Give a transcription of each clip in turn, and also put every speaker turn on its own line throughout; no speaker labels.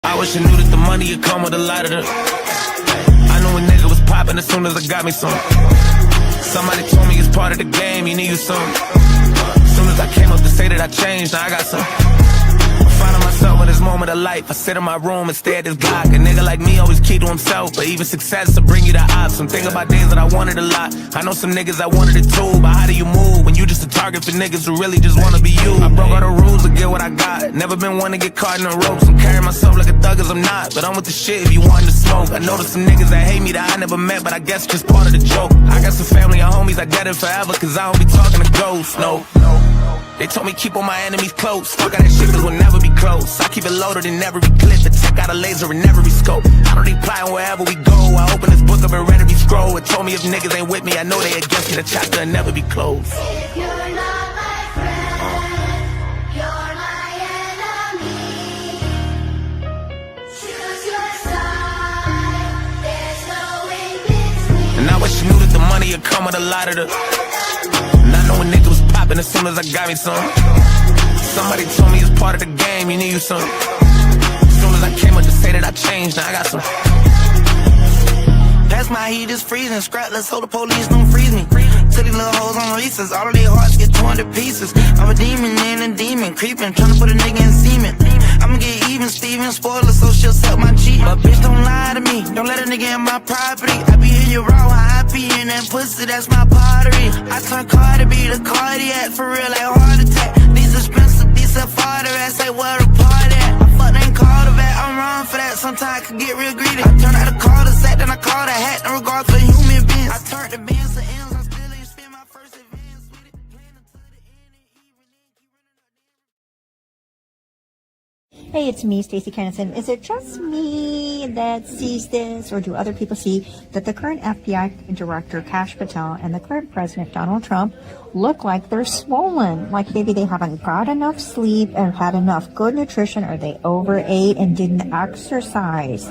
I wish I knew that the money would come with a lot of them. I knew a nigga was popping as soon as I got me some. Somebody told me it's part of the game, you need you some. As soon as I came up to say that I changed, now I got some. Finding myself in this moment of life. I sit in my room and stare at this Glock. A nigga like me always keep to himself, but even success will bring you the odds. I'm thinking about days that I wanted a lot. I know some niggas that wanted it too, but how do you move when you just a target for niggas who really just wanna be you? I broke all the rules to get what I got. Never been one to get caught in the ropes. I'm carrying myself like a thug as I'm not, but I'm with the shit if you want to smoke. I know there's some niggas that hate me that I never met, but I guess it's just part of the joke. I got some family and homies that dead it forever, cause I don't be talking to ghosts, no. They told me keep all my enemies close. Fuck all that shit cause we'll never be close. I keep it loaded and never be clipped. I check out a laser and never be scoped. I don't need plotting wherever we go. I open this book up and ready to be scroll. It told me if niggas ain't with me, I know they against me. The chapter will never be closed.
You're not my friend, you're my enemy. Choose your side, there's no in between.
And I wish you knew that the money would come with a lot of the. And I know a nigga was popping as soon as I got me some. Somebody told me it's part of the game, you need you some. As soon as I came up to say that I changed, now I got some.
Pass my heat is freezing, scrap, let's hope the police don't freeze me. Till these little hoes on recess, all of their hearts get torn to pieces. I'm a demon and a demon, creeping, trying to put a nigga in semen. I'ma get even, Steven, spoiler, so she'll suck my cheek. But bitch, don't lie to me, don't let a nigga in my property. I be in your raw, I be in that pussy, that's my pottery. I turn car to be the cardiac, for real, like heart attack. These expensive, these are farther, that's like where the party at. I fuck ain't called a vet, I'm wrong for that, sometimes I can get real greedy. I turn out the call to set, then I call the hat, no regard for human beings. I turn the bands to ends, I'm still in spin my first advance with it. Playing until the end and even
Hey, it's me, Stacey Kennison. Is it just me that sees this, or do other people see that the current FBI Director, Kash Patel, and the current President, Donald Trump, look like they're swollen? Like maybe they haven't got enough sleep and had enough good nutrition, or they overate and didn't exercise.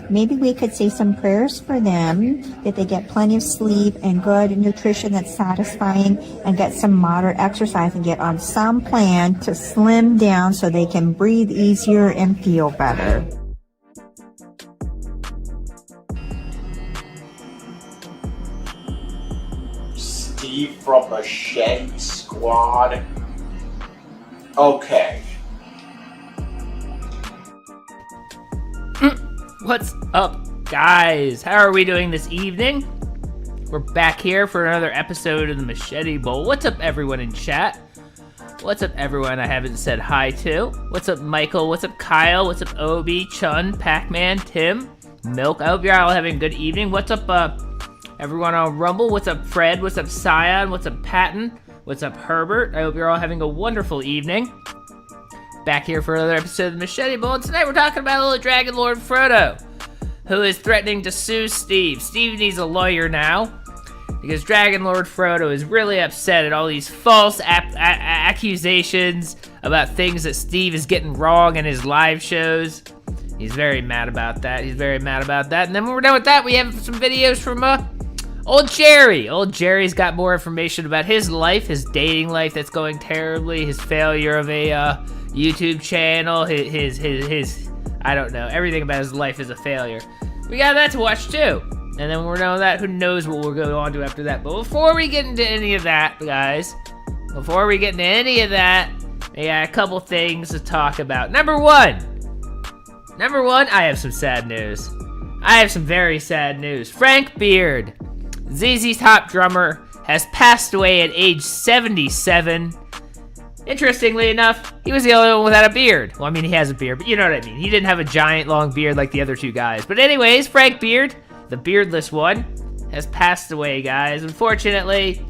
Maybe we could say some prayers for them, that they get plenty of sleep and good nutrition that's satisfying, and get some moderate exercise and get on some plan to slim down so they can breathe easier and feel better.
Steve from Machete Squad. Okay.
What's up, guys? How are we doing this evening? We're back here for another episode of the Machete Bowl. What's up, everyone in chat? What's up, everyone I haven't said hi to? What's up, Michael? What's up, Kyle? What's up, Obi, Chun, Pac-Man, Tim, Milk? I hope you're all having a good evening. What's up, everyone on Rumble? What's up, Fred? What's up, Scion? What's up, Patton? What's up, Herbert? I hope you're all having a wonderful evening. Back here for another episode of the Machete Bowl, and tonight we're talking about little Dragon Lord Froto, who is threatening to sue Steve. Steve needs a lawyer now, because Dragon Lord Froto is really upset at all these false accusations about things that Steve is getting wrong in his live shows. He's very mad about that. And then when we're done with that, we have some videos from old Jerry. Old Jerry's got more information about his life, his dating life that's going terribly, his failure of a YouTube channel, his I don't know, everything about his life is a failure. We got that to watch too. And then when we're done with that, who knows what we'll go on to after that. But before we get into any of that, guys, we got a couple things to talk about. Number one, I have some sad news. I have some very sad news. Frank Beard, ZZ's top drummer, has passed away at age 77. Interestingly enough, he was the only one without a beard. Well, I mean, he has a beard, but you know what I mean. He didn't have a giant, long beard like the other two guys. But anyways, Frank Beard, the beardless one, has passed away, guys, unfortunately.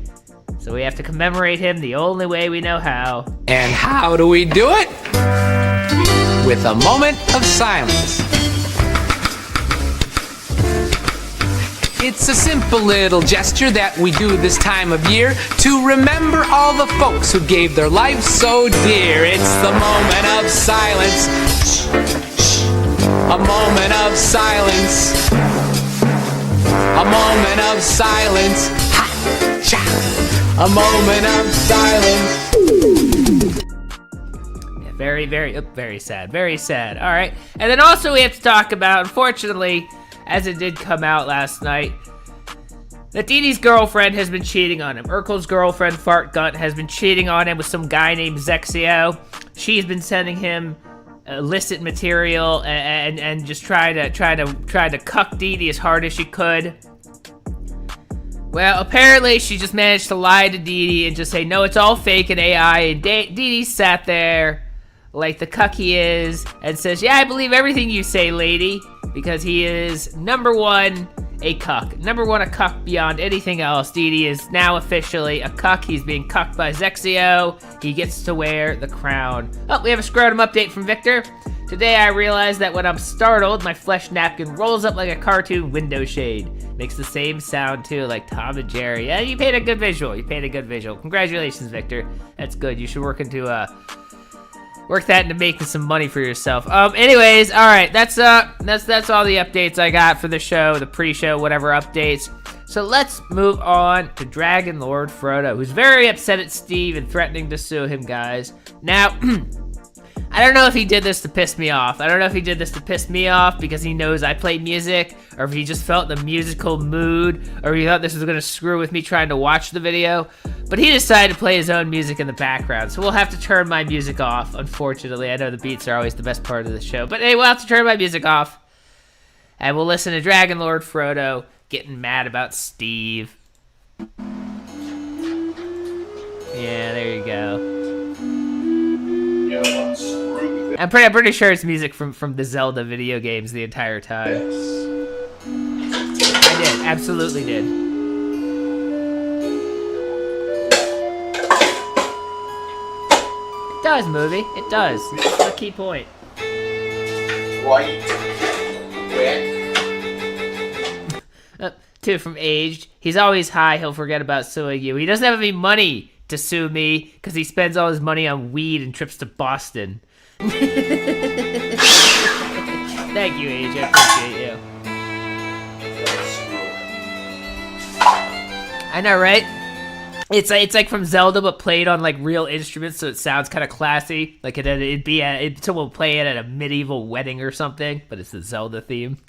So we have to commemorate him the only way we know how.
And how do we do it? With a moment of silence. It's a simple little gesture that we do this time of year to remember all the folks who gave their lives so dear. It's the moment of silence. Shh, shh. A moment of silence. A moment of silence. Ha, sha. A moment of silence.
Very sad. Very sad. All right. And then also we have to talk about, unfortunately, as it did come out last night, that Dee Dee's girlfriend has been cheating on him. Urkel's girlfriend, Fart Gunt, has been cheating on him with some guy named Zexio. She's been sending him illicit material and just trying to cuck Dee Dee as hard as she could. Well, apparently she just managed to lie to Dee Dee and just say, no, it's all fake and AI. And Dee Dee sat there like the cuck he is and says, yeah, I believe everything you say, lady, because he is number one, a cuck. Number one, a cuck beyond anything else. Dee Dee is now officially a cuck. He's being cucked by Zexio. He gets to wear the crown. Oh, we have a scrotum update from Victor. Today I realized that when I'm startled, my flesh napkin rolls up like a cartoon window shade. Makes the same sound too, like Tom and Jerry. Yeah, you paid a good visual. Congratulations, Victor. That's good. You should work that into making some money for yourself. Anyways, all right. That's all the updates I got for the show, the pre-show, whatever updates. So let's move on to Dragon Lord Frodo, who's very upset at Steve and threatening to sue him, guys. Now, I don't know if he did this to piss me off. Because he knows I play music, or if he just felt the musical mood, or he thought this was gonna screw with me trying to watch the video. But he decided to play his own music in the background, so we'll have to turn my music off, unfortunately. I know the beats are always the best part of the show, but anyway, we'll have to turn my music off, and we'll listen to Dragon Lord Frodo getting mad about Steve. Yeah, there you go. I'm pretty sure it's music from the Zelda video games the entire time.
Yes.
I did, absolutely did. It does, movie. It does. That's the key point.
Right. Quick.
Two from Aged. He's always high. He'll forget about suing you. He doesn't have any money to sue me because he spends all his money on weed and trips to Boston. Thank you, Age. I appreciate you. I know, right? It's like from Zelda, but played on like real instruments, so it sounds kind of classy. Like someone will play it at a medieval wedding or something, but it's the Zelda theme.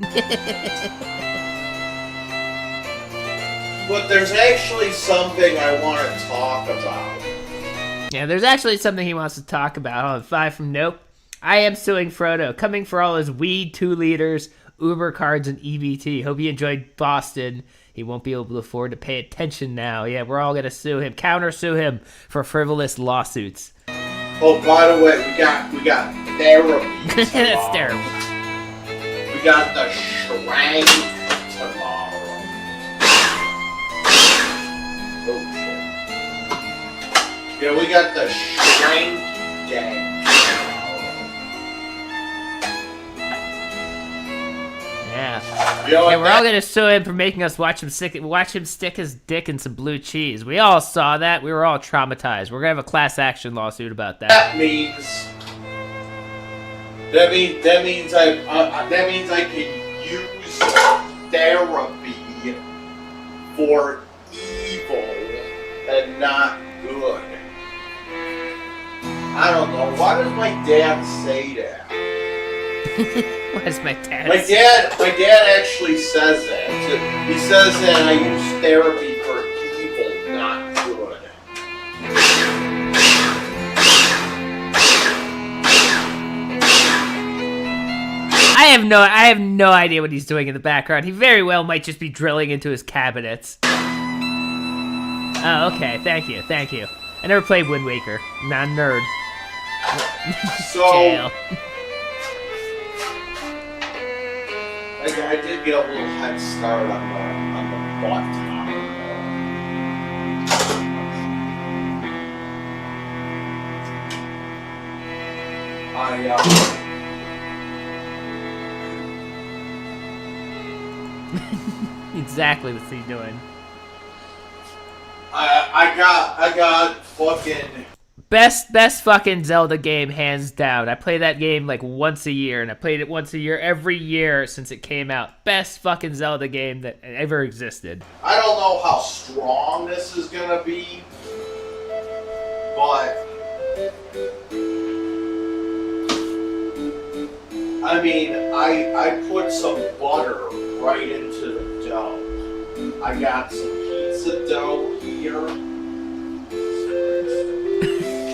But there's actually something I want to talk about.
Yeah, there's actually something he wants to talk about. Hold on, 5 from Nope. I am suing Frodo, coming for all his weed, 2 liters, Uber cards, and EBT. Hope you enjoyed Boston. He won't be able to afford to pay attention now. Yeah, we're all gonna sue him, counter-sue him for frivolous lawsuits.
Oh, by the way, we got therapy.
That's terrible.
We got the shrine tomorrow. Oh shit. Yeah, we got the shrine day.
Yeah.
You know
Yeah,
what
we're all gonna sue him for making us watch him stick his dick in some blue cheese. We all saw that. We were all traumatized. We're gonna have a class action lawsuit about that.
That means I can use therapy for evil and not good. I don't know. Why does my dad say that?
What is my dad?
My dad actually says that. He says that I use therapy for evil, not good.
I have no idea what he's doing in the background. He very well might just be drilling into his cabinets. Oh, okay. Thank you. I never played Wind Waker. Not a nerd.
So
Jail.
I did get a little head start on the butt topic.
Exactly what's he doing.
I got fucking
Best fucking Zelda game, hands down. I play that game like once a year, and I played it once a year every year since it came out. Best fucking Zelda game that ever existed.
I don't know how strong this is gonna be, but I mean, I put some butter right into the dough. I got some pizza dough here.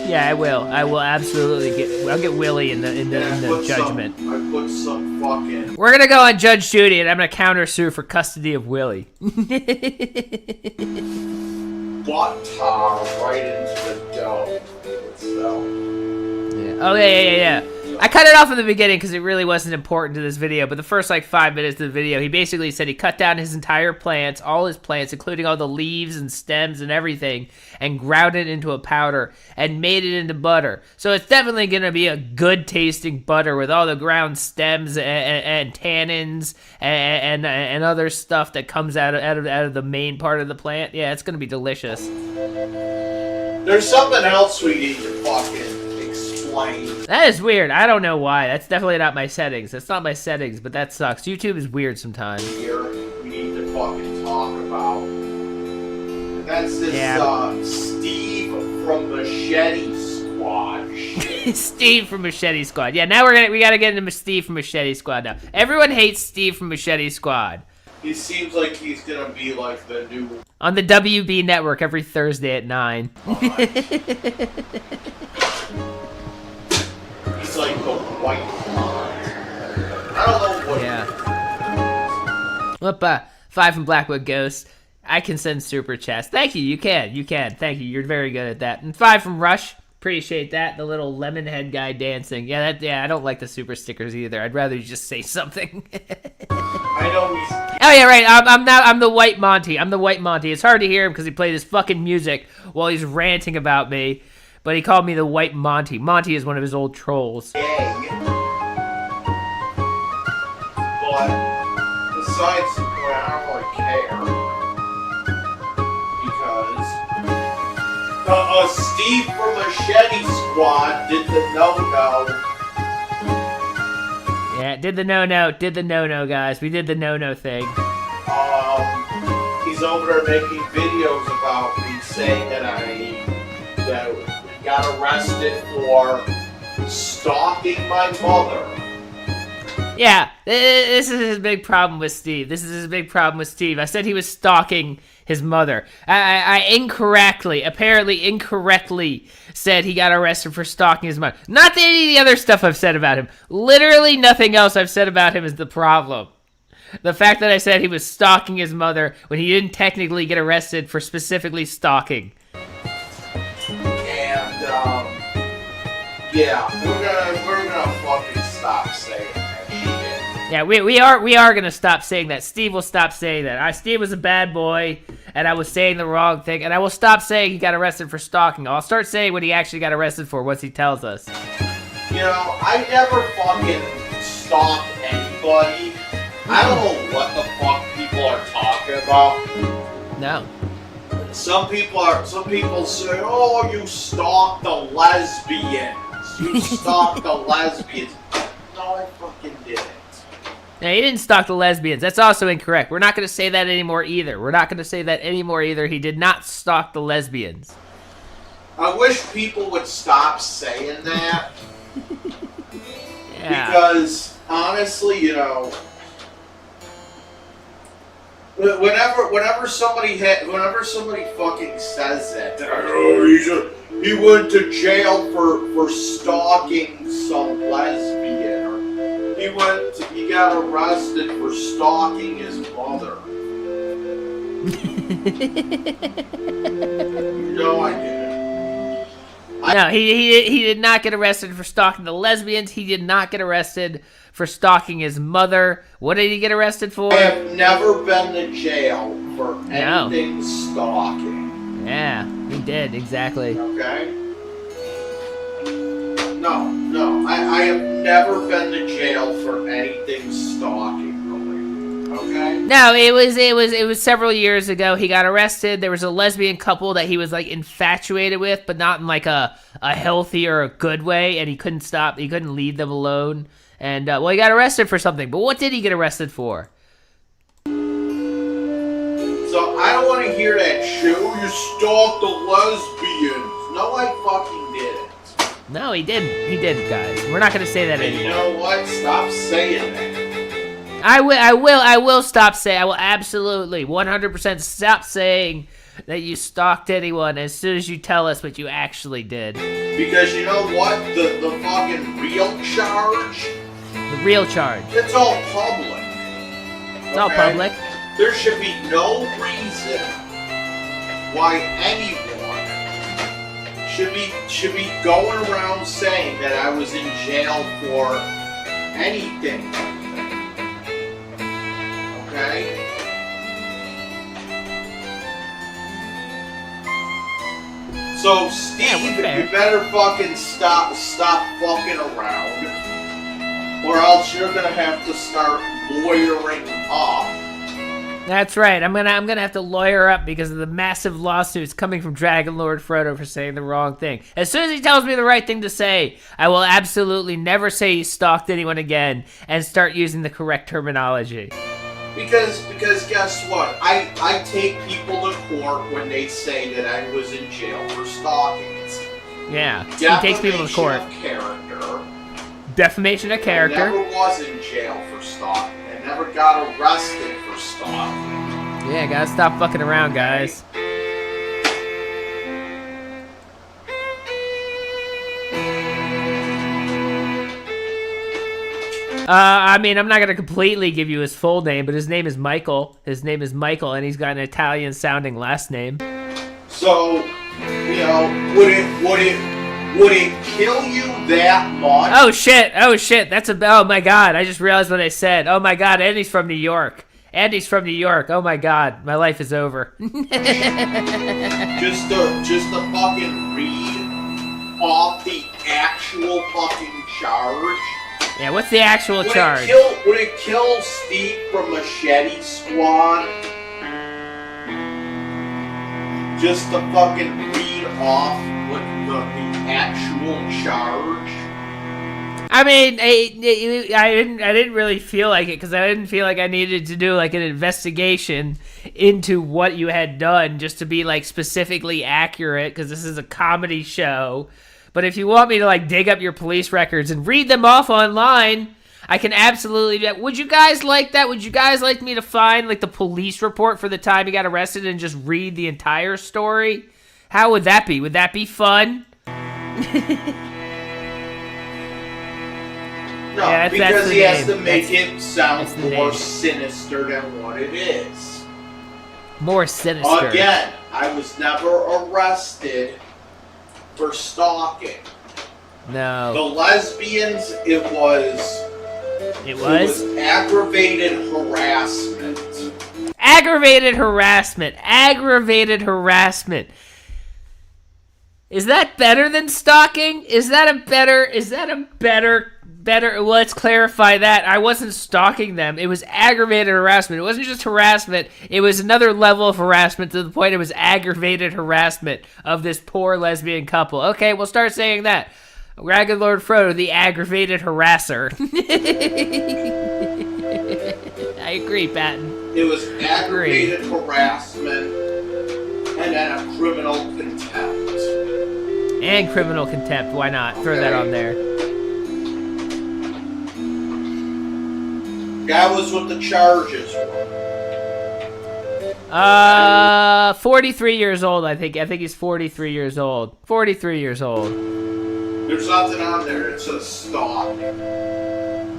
Yeah, I will. I will absolutely I'll get Willie in the judgment.
I put some fucking.
We're gonna go on Judge Judy, and I'm gonna counter sue for custody of Willie.
Butter right into the dough. So.
Yeah. Oh yeah. I cut it off in the beginning because it really wasn't important to this video, but the first like 5 minutes of the video, he basically said he cut down his entire plants, all his plants, including all the leaves and stems and everything, and ground it into a powder and made it into butter. So it's definitely going to be a good tasting butter with all the ground stems and tannins and other stuff that comes out of the main part of the plant. Yeah, it's going to be delicious.
There's something else we need to fucking explain.
That is weird. I don't know why. That's definitely not my settings. That's not my settings, but that sucks. YouTube is weird sometimes.
Here, we need to fucking talk about. And that's this Steve from Machete Squad shit.
Steve from Machete Squad. Yeah, now we gotta get into Steve from Machete Squad now. Everyone hates Steve from Machete Squad.
He seems like he's gonna be like the new.
On the WB network every Thursday at 9.
He's like the white mind. I don't know what.
Yeah. Whoop, 5 from Blackwood Ghost. I can send super chats. Thank you. You can. Thank you. You're very good at that. And 5 from Rush. Appreciate that. The little lemon head guy dancing. Yeah, I don't like the super stickers either. I'd rather you just say something.
I know he's.
Oh yeah, right. I'm the White Monty. I'm the White Monty. It's hard to hear him because he played his fucking music while he's ranting about me. But he called me the White Monty. Monty is one of his old trolls.
But besides the point, I don't really care. Because Steve from Machete Squad did the no-no.
Yeah, did the no-no, guys. We did the no-no thing.
He's over there making videos about me saying that we got arrested for stalking my mother.
Yeah, this is his big problem with Steve. I said he was stalking his mother. I apparently incorrectly said he got arrested for stalking his mother. Not any of the other stuff I've said about him. Literally nothing else I've said about him is the problem. The fact that I said he was stalking his mother when he didn't technically get arrested for specifically stalking.
Yeah, we're gonna fucking stop saying that shit.
Yeah, we are gonna stop saying that. Steve will stop saying that. Steve was a bad boy, and I was saying the wrong thing, and I will stop saying he got arrested for stalking. I'll start saying what he actually got arrested for once he tells us.
You know, I never fucking stalked anybody. I don't know what the fuck people are talking about.
No.
Some people say, "Oh, you stalked the lesbians. You stalked the lesbians." No, I fucking didn't.
No, he didn't stalk the lesbians. That's also incorrect. We're not going to say that anymore either. He did not stalk the lesbians.
I wish people would stop saying that.
Yeah.
Because, honestly, you know, whenever somebody fucking says that, oh, he went to jail for stalking some lesbian, or he got arrested for stalking his mother. No, I didn't.
No, he did not get arrested for stalking the lesbians. He did not get arrested for stalking his mother. What did he get arrested for?
I have never been to jail for anything stalking.
Yeah, he did, exactly.
Okay? No, I have never been to jail for anything stalking, really. Okay?
No, it was several years ago. He got arrested. There was a lesbian couple that he was like infatuated with, but not in like a healthy or a good way, and he couldn't leave them alone. And, well, he got arrested for something. But what did he get arrested for?
So, I don't want to hear that shit. Oh, you stalked the lesbians. No, I fucking didn't.
No, he didn't. He didn't, guys. We're not gonna say that
And
anymore.
you know what? Stop saying that.
I will stop saying. I will absolutely 100% stop saying that you stalked anyone as soon as you tell us what you actually did.
Because you know what? The fucking real charge,
The real charge.
it's all public.
It's all public.
There should be no reason why anyone should be going around saying that I was in jail for anything. Okay? So Steve,
we're fair.
you better fucking stop fucking around, or else you're gonna have to start lawyering up.
That's right. I'm gonna have to lawyer up because of the massive lawsuits coming from DragonLordFrodo for saying the wrong thing. As soon as he tells me the right thing to say, I will absolutely never say he stalked anyone again and start using the correct terminology.
Because guess what? I take people to court when they say that I was in jail for stalking. It's
Yeah, he takes people to court.
defamation of character.
Defamation of
I
character.
never was in jail for stalking. I never got arrested for stalking.
Yeah, gotta stop fucking around, guys. I mean, I'm not gonna completely give you his full name, but his name is Michael. His name is Michael, and he's got an Italian-sounding last name.
So, you know, would it kill you that much?
Oh shit! Oh shit! Oh my god! I just realized what I said. Oh my god! Andy's from New York. Andy's from New York. Oh my god! My life is over.
just to fucking read off the actual fucking charge.
Yeah, what's the actual charge?
Would it kill Steve from Machete Squad? Just to fucking read off what the actual charge?
I mean, I didn't really feel like it because I didn't feel like I needed to do like an investigation into what you had done just to be like specifically accurate because this is a comedy show. But if you want me to like dig up your police records and read them off online, I can absolutely do that. Would you guys like that? Would you guys like me to find like the police report for the time you got arrested and just read the entire story? How would that be? Would that be fun?
No,
Yeah, that's
because
the
he has
name.
to make it sound
that's the
more
name.
sinister than what it is.
More sinister.
Again, I was never arrested for stalking.
No.
The lesbians, it was aggravated harassment.
Aggravated harassment. Aggravated harassment. Is that better than stalking? Is that a better, well, let's clarify that. I wasn't stalking them. It was aggravated harassment. It wasn't just harassment. It was another level of harassment to the point it was aggravated harassment of this poor lesbian couple. Okay, we'll start saying that. DragonLordFrodo, the aggravated harasser. I agree, Patton.
It was aggravated harassment and then a criminal contempt.
And criminal contempt. Why not? Throw that on there.
That was what the charges were.
43 years old, I think. I think he's 43 years old. 43 years old.
There's nothing on there. It says stalking.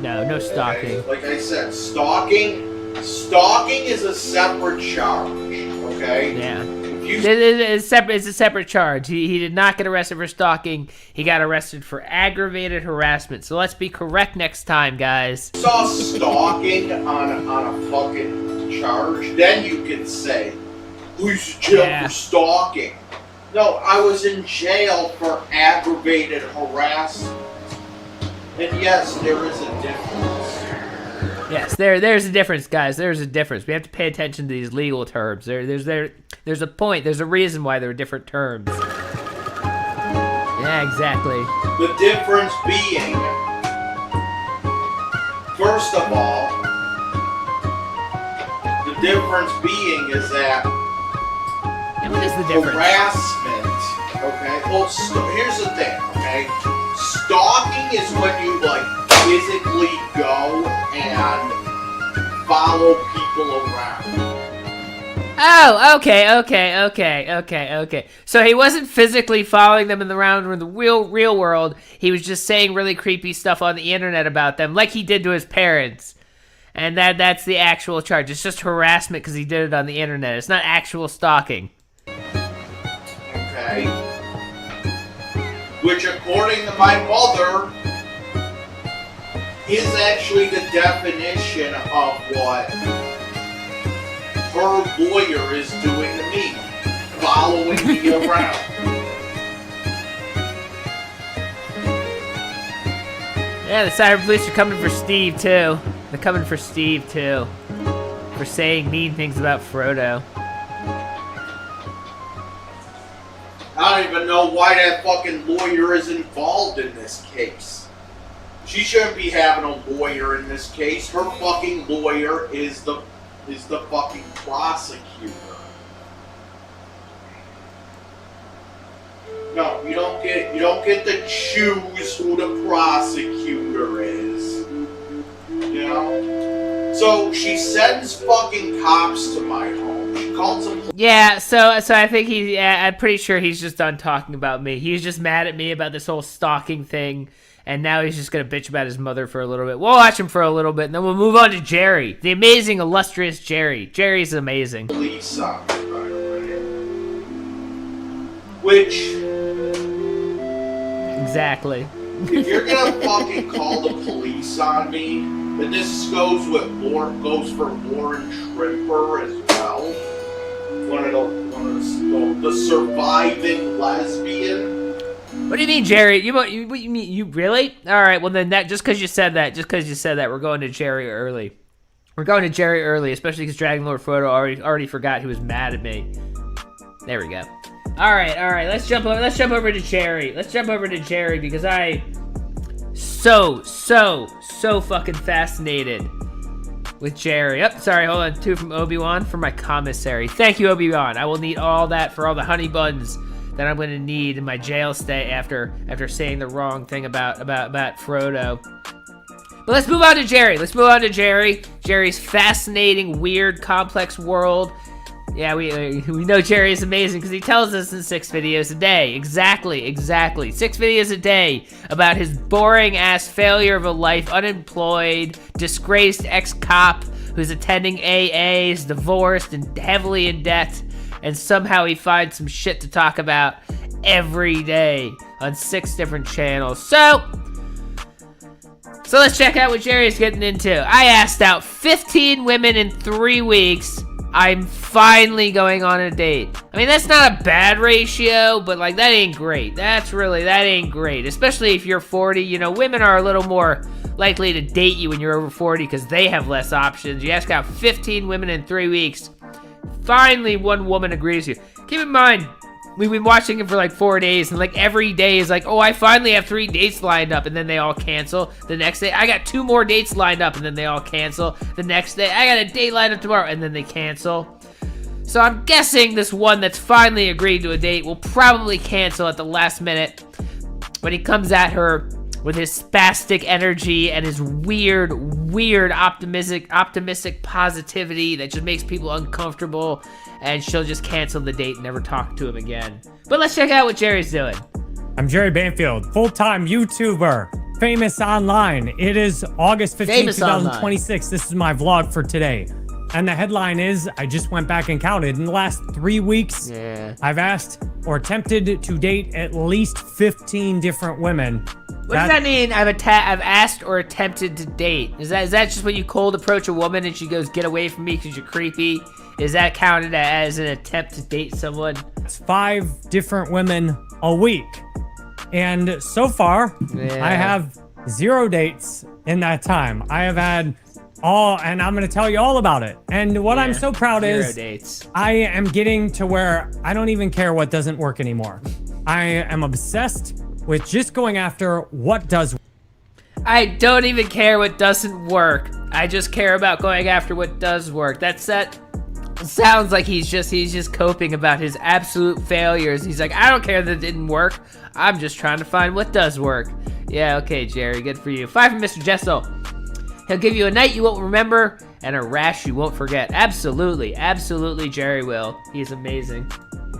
No stalking.
Okay? Like I said, stalking is a separate charge. Okay.
Yeah.
If you
It's a separate charge. He did not get arrested for stalking. He got arrested for aggravated harassment. So let's be correct next time, guys.
saw stalking on a fucking charge, then you could say, who's in jail for stalking? No, I was in jail for aggravated harassment. And yes, there is a difference.
Yes, there's a difference, guys. There's a difference. We have to pay attention to these legal terms. There's a point. There's a reason why there are different terms. Yeah, exactly.
The difference being, first of all, the difference being is that
And what is the difference?
Okay? Well, here's the thing, okay? Stalking is when you, like, physically go and follow people around.
Oh, okay. So he wasn't physically following them in the round in the real world. He was just saying really creepy stuff on the internet about them, like he did to his parents. And that's the actual charge. It's just harassment because he did it on the internet. It's not actual stalking.
Okay. Which, according to my mother, is actually the definition of what her lawyer is doing to me, following me around.
Yeah, the cyber police are coming for Steve, too. They're coming for Steve, too. For saying mean things about Frodo.
I don't even know why that fucking lawyer is involved in this case. She shouldn't be having a lawyer in this case. Her fucking lawyer is the fucking prosecutor. No, you don't get to choose who the prosecutor is. You know? So she sends fucking cops to my home. She calls them.
Yeah, so I think I'm pretty sure he's just done talking about me. He's just mad at me about this whole stalking thing. And now he's just going to bitch about his mother for a little bit. We'll watch him for a little bit, and then we'll move on to Jerry. The amazing, illustrious Jerry. Jerry's amazing.
Police on me, by the way. Which...
Exactly.
If you're going to fucking call the police on me, then this goes for Lauren Trimper as well. One of the surviving lesbian.
What do you mean, Jerry? What you mean? You really? All right. Well, then just because you said that, we're going to Jerry early. We're going to Jerry early, especially because DragonLordFrodo already forgot he was mad at me. There we go. All right. Let's jump over to Jerry. Let's jump over to Jerry because I so fucking fascinated with Jerry. Oh, sorry. Hold on. 2 from Obi-Wan for my commissary. Thank you, Obi-Wan. I will need all that for all the honey buns that I'm going to need in my jail stay after saying the wrong thing about Frodo. But let's move on to Jerry. Jerry's fascinating, weird, complex world. Yeah, we know Jerry is amazing because he tells us in 6 videos a day. Exactly. 6 videos a day about his boring-ass failure of a life, unemployed, disgraced ex-cop who's attending AAs, divorced, and heavily in debt. And somehow he finds some shit to talk about every day on 6 different channels. So let's check out what Jerry's getting into. I asked out 15 women in 3 weeks. I'm finally going on a date. I mean, that's not a bad ratio, but like that ain't great. That ain't great. Especially if you're 40. You know, women are a little more likely to date you when you're over 40 because they have less options. You ask out 15 women in 3 weeks. Finally, one woman agrees with you. Keep in mind, we've been watching it for like 4 days, and like every day is like, oh, I finally have 3 dates lined up, and then they all cancel. The next day, I got 2 more dates lined up, and then they all cancel. The next day, I got a date lined up tomorrow, and then they cancel. So I'm guessing this one that's finally agreed to a date will probably cancel at the last minute when he comes at her with his spastic energy and his weird optimistic positivity that just makes people uncomfortable, and she'll just cancel the date and never talk to him again. But let's check out what Jerry's doing.
I'm Jerry Banfield, full-time YouTuber, famous online. It is August 15, 2026. This is my vlog for today. And the headline is, I just went back and counted. In the last 3 weeks, I've asked or attempted to date at least 15 different women.
What does that mean? I've asked or attempted to date. Is that just when you cold approach a woman and she goes, "Get away from me because you're creepy"? Is that counted as an attempt to date someone?
It's 5 different women a week. And so far, I have 0 dates in that time. I have had and I'm going to tell you all about it. And what I'm so proud
0
is
dates.
I am getting to where I don't even care what doesn't work anymore. I am obsessed with just going after what does work.
I don't even care what doesn't work. I just care about going after what does work. That's sounds like he's just coping about his absolute failures. He's like, I don't care that it didn't work. I'm just trying to find what does work. Yeah, okay, Jerry, good for you. 5 from Mr. Jessel. He'll give you a night you won't remember and a rash you won't forget. Absolutely, absolutely, Jerry will. He's amazing.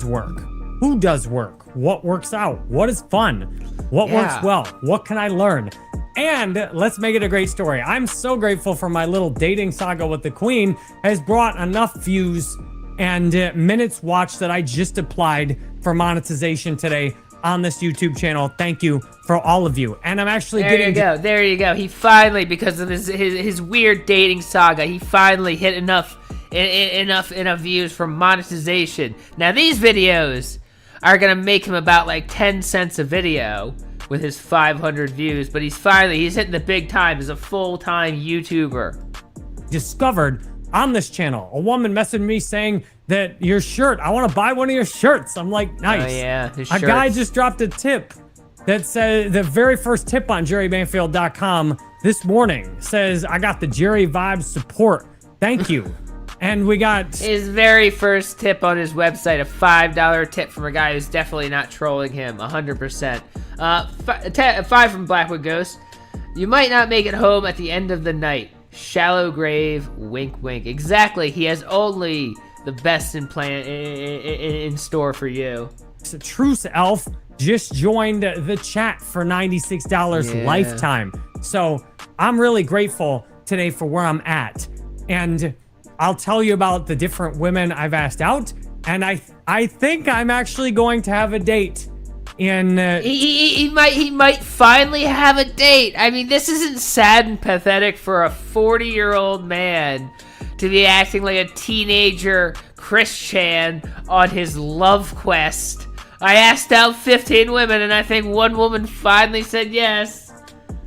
Work. Who does work? What works out? What is fun? What works well? What can I learn? And let's make it a great story. I'm so grateful for my little dating saga with the Queen has brought enough views and minutes watched that I just applied for monetization today on this YouTube channel. Thank you for all of you. And I'm actually
There you go. He finally, because of his weird dating saga, he finally hit enough views for monetization. Now these videos are gonna make him about like 10 cents a video with his 500 views, but he's hitting the big time as a full-time YouTuber.
Discovered on this channel, a woman messaged me saying that your shirt, I want to buy one of your shirts. I'm like, nice.
Oh yeah, his
A guy just dropped a tip that said, the very first tip on jerrybanfield.com this morning says, I got the Jerry Vibes support. Thank you. And we got
his very first tip on his website, a $5 tip from a guy who's definitely not trolling him, 100%. 5 from Blackwood Ghost. You might not make it home at the end of the night. Shallow grave, wink, wink. Exactly. He has only the best in store for you.
Truce Elf just joined the chat for $96 lifetime. So I'm really grateful today for where I'm at. And I'll tell you about the different women I've asked out. And I think I'm actually going to have a date.
He might finally have a date. I mean, this isn't sad and pathetic for a 40-year-old man to be acting like a teenager Christian on his love quest. I asked out 15 women, and I think one woman finally said yes.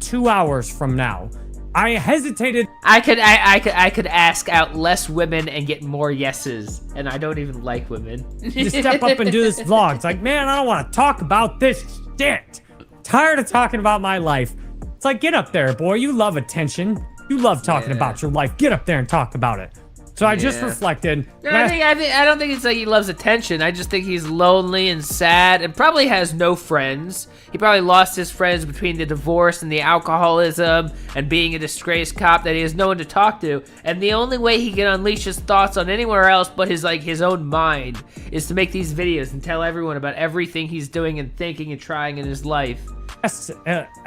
2 hours from now, I hesitated.
I could ask out less women and get more yeses, and I don't even like women.
To step up and do this vlog. It's like, man, I don't want to talk about this shit. Tired of talking about my life. It's like, get up there, boy. You love attention. You love talking about your life. Get up there and talk about it. So I just reflected.
I don't think it's like he loves attention. I just think he's lonely and sad and probably has no friends. He probably lost his friends between the divorce and the alcoholism and being a disgraced cop that he has no one to talk to. And the only way he can unleash his thoughts on anywhere else but his own mind is to make these videos and tell everyone about everything he's doing and thinking and trying in his life.
Yes,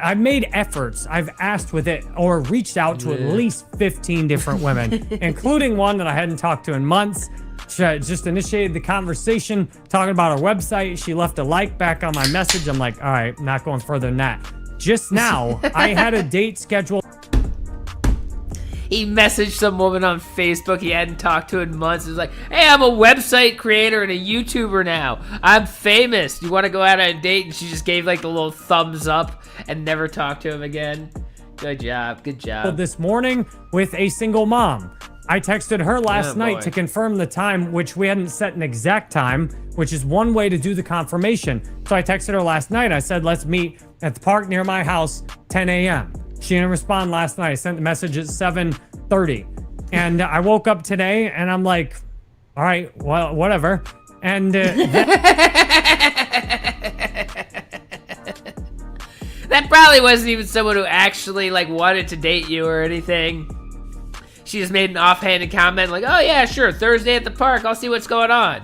I've made efforts. I've asked with it or reached out to at least 15 different women, including one that I hadn't talked to in months. She just initiated the conversation, talking about her website. She left a like back on my message. I'm like, all right, not going further than that. Just now, I had a date scheduled.
He messaged some woman on Facebook he hadn't talked to in months. He was like, hey, I'm a website creator and a YouTuber now. I'm famous. You want to go out on a date? And she just gave like the little thumbs up and never talked to him again. Good job. Good job.
This morning with a single mom. I texted her last night to confirm the time, which we hadn't set an exact time, which is one way to do the confirmation. So I texted her last night. I said, let's meet at the park near my house, 10 a.m. She didn't respond last night. I sent the message at 7:30. And I woke up today and I'm like, all right, well, whatever. And
that probably wasn't even someone who actually like wanted to date you or anything. She just made an offhanded comment like, oh yeah, sure, Thursday at the park, I'll see what's going on.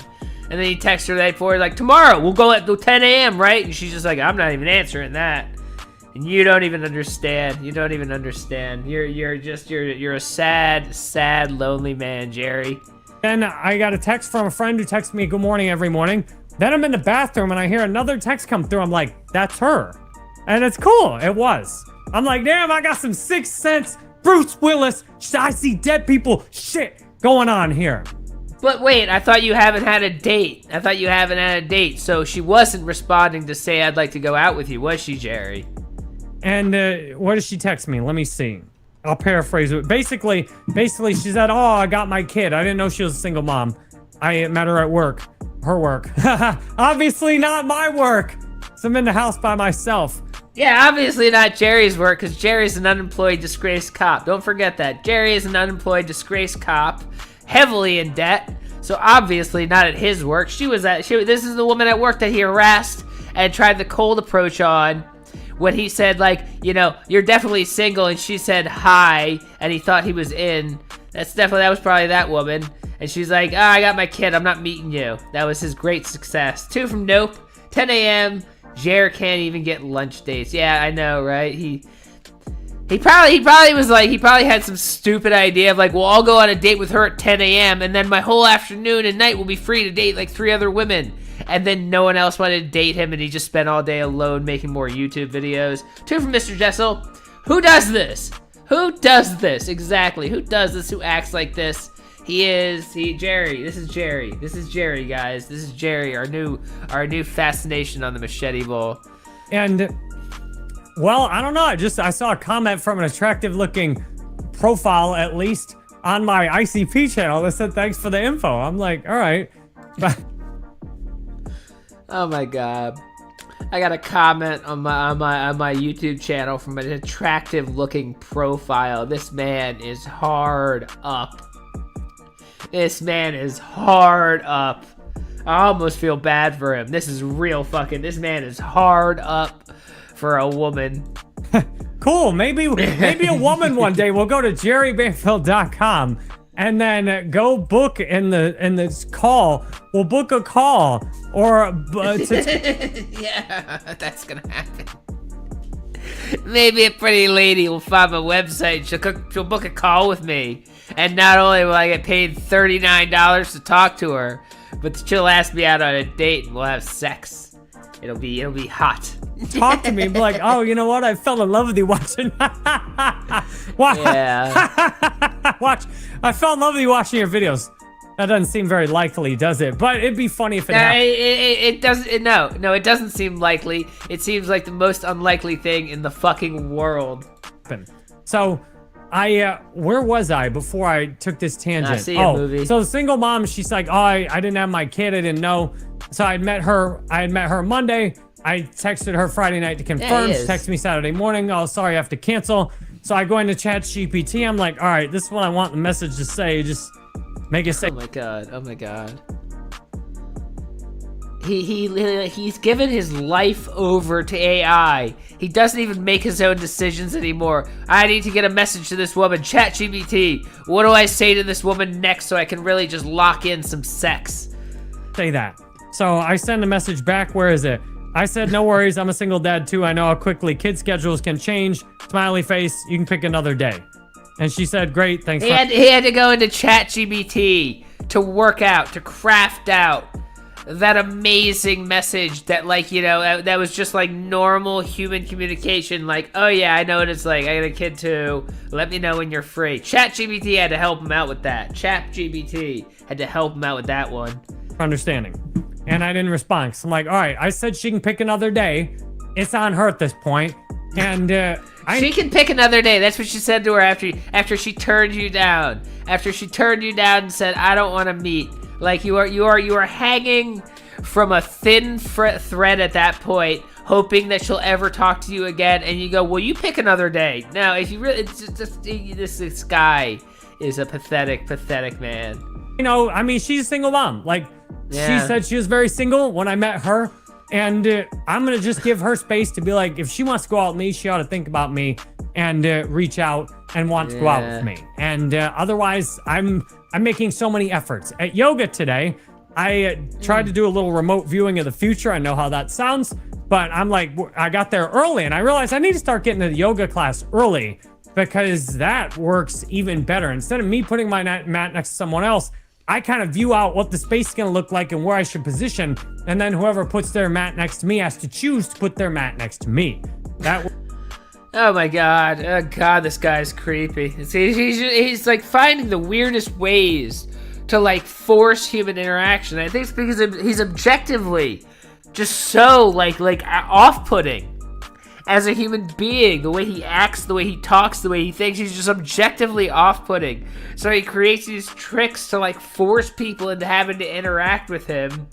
And then you text her the night before, like, tomorrow, we'll go at 10 a.m., right? And she's just like, I'm not even answering that. And you don't even understand. You don't even understand. You're a sad, lonely man, Jerry.
Then I got a text from a friend who texts me good morning every morning. Then I'm in the bathroom and I hear another text come through. I'm like, that's her. And it's cool. It was. I'm like, damn, I got some Sixth Sense, Bruce Willis, I see dead people shit going on here.
But wait, I thought you haven't had a date. So she wasn't responding to say I'd like to go out with you, was she, Jerry?
And what did she text me? Let me see. I'll paraphrase it. Basically, she said, oh, I got my kid. I didn't know she was a single mom. I met her at work. Her work. Obviously not my work. So I'm in the house by myself.
Yeah, obviously not Jerry's work, because Jerry's an unemployed, disgraced cop. Don't forget that. Jerry is an unemployed, disgraced cop, heavily in debt. So obviously not at his work. This is the woman at work that he harassed and tried the cold approach on when he said, like, you know, you're definitely single, and she said hi, and he thought he was in. That was probably that woman. And she's like, oh, I got my kid, I'm not meeting you. That was his great success. 2 from Nope, 10 a.m. Jer can't even get lunch dates. Yeah, I know, right? He probably was like, he probably had some stupid idea of like, well, I'll go on a date with her at 10 a.m. and then my whole afternoon and night will be free to date like 3 other women. And then no one else wanted to date him, and he just spent all day alone making more YouTube videos. 2 from Mr. Jessel. Who does this? Who does this? Exactly. Who does this? Who acts like this? Jerry. This is Jerry. This is Jerry, guys. This is Jerry, our new fascination on the Machete Bowl.
And, well, I don't know. I saw a comment from an attractive-looking profile, at least, on my ICP channel that said, thanks for the info. I'm like, all right.
Oh my god. I got a comment on my YouTube channel from an attractive looking profile. This man is hard up. This man is hard up. I almost feel bad for him. This is real fucking. This man is hard up for a woman.
Cool. Maybe a woman one day. We'll go to jerrybanfield.com and then go book in this call. We'll book a call or
yeah, that's gonna happen. Maybe a pretty lady will find my website. She'll book a call with me, and not only will I get paid $39 to talk to her, but she'll ask me out on a date and we'll have sex. It'll be hot.
Talk to me and be like, oh, you know what? I fell in love with you watching.
Yeah.
Watch. I fell in love with you watching your videos. That doesn't seem very likely, does it? But it'd be funny if it happened.
It doesn't. No, it doesn't seem likely. It seems like the most unlikely thing in the fucking world.
So, where was I before I took this tangent?
I see a movie.
So the single mom, she's like, oh, I didn't have my kid, I didn't know. So I had met her Monday. I texted her Friday night to confirm. She texted me Saturday morning. Oh, sorry, I have to cancel. So I go into ChatGPT. I'm like, all right, this is what I want the message to say. Just make it say.
Oh my god. He's given his life over to AI. He doesn't even make his own decisions anymore. I need to get a message to this woman. ChatGPT, what do I say to this woman next so I can really just lock in some sex?
Say that. So I send a message back. Where is it? I said, no worries. I'm a single dad too. I know how quickly kid schedules can change. Smiley face. You can pick another day. And she said, great. Thanks.
He had to go into ChatGPT to work out, to craft out that amazing message that, like, you know, that was just like normal human communication. Like, oh yeah, I know what it's like. I got a kid too. Let me know when you're free. ChatGPT had to help him out with that. ChatGPT had to help him out with that one.
Understanding. And I didn't respond. So I'm like, all right, I said she can pick another day. It's on her at this point. And
she can pick another day. That's what she said to her after she turned you down. After she turned you down and said, I don't want to meet. Like, you are hanging from a thin thread at that point, hoping that she'll ever talk to you again. And you go, well, you pick another day. Now, if you really, it's just this guy is a pathetic man.
You know, I mean, she's a single mom. Like,
yeah.
She said she was very single when I met her. And I'm going to just give her space to be like, if she wants to go out with me, she ought to think about me and reach out and want to go out with me. And otherwise, I'm making so many efforts. At yoga today, I tried to do a little remote viewing of the future. I know how that sounds, but I'm like, I got there early and I realized I need to start getting to the yoga class early because that works even better. Instead of me putting my mat next to someone else, I kind of view out what the space is going to look like and where I should position. And then whoever puts their mat next to me has to choose to put their mat next to me.
Oh my god. Oh god, this guy's creepy. He's like finding the weirdest ways to like force human interaction. I think it's because he's objectively just so like off-putting as a human being. The way he acts, the way he talks, the way he thinks, he's just objectively off-putting. So he creates these tricks to like force people into having to interact with him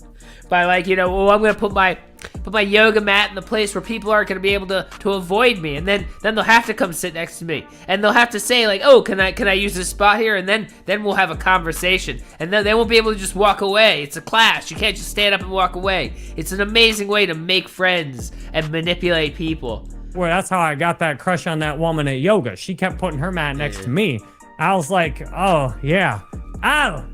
by like, you know, well, I'm gonna put my put my yoga mat in the place where people aren't going to be able to avoid me, and then they'll have to come sit next to me, and they'll have to say like, oh, can I use this spot here, and then we'll have a conversation, and then they won't be able to just walk away. It's a clash. You can't just stand up and walk away. It's an amazing way to make friends and manipulate people.
Well, that's how I got that crush on that woman at yoga. She kept putting her mat next to me. I was like, oh yeah, oh.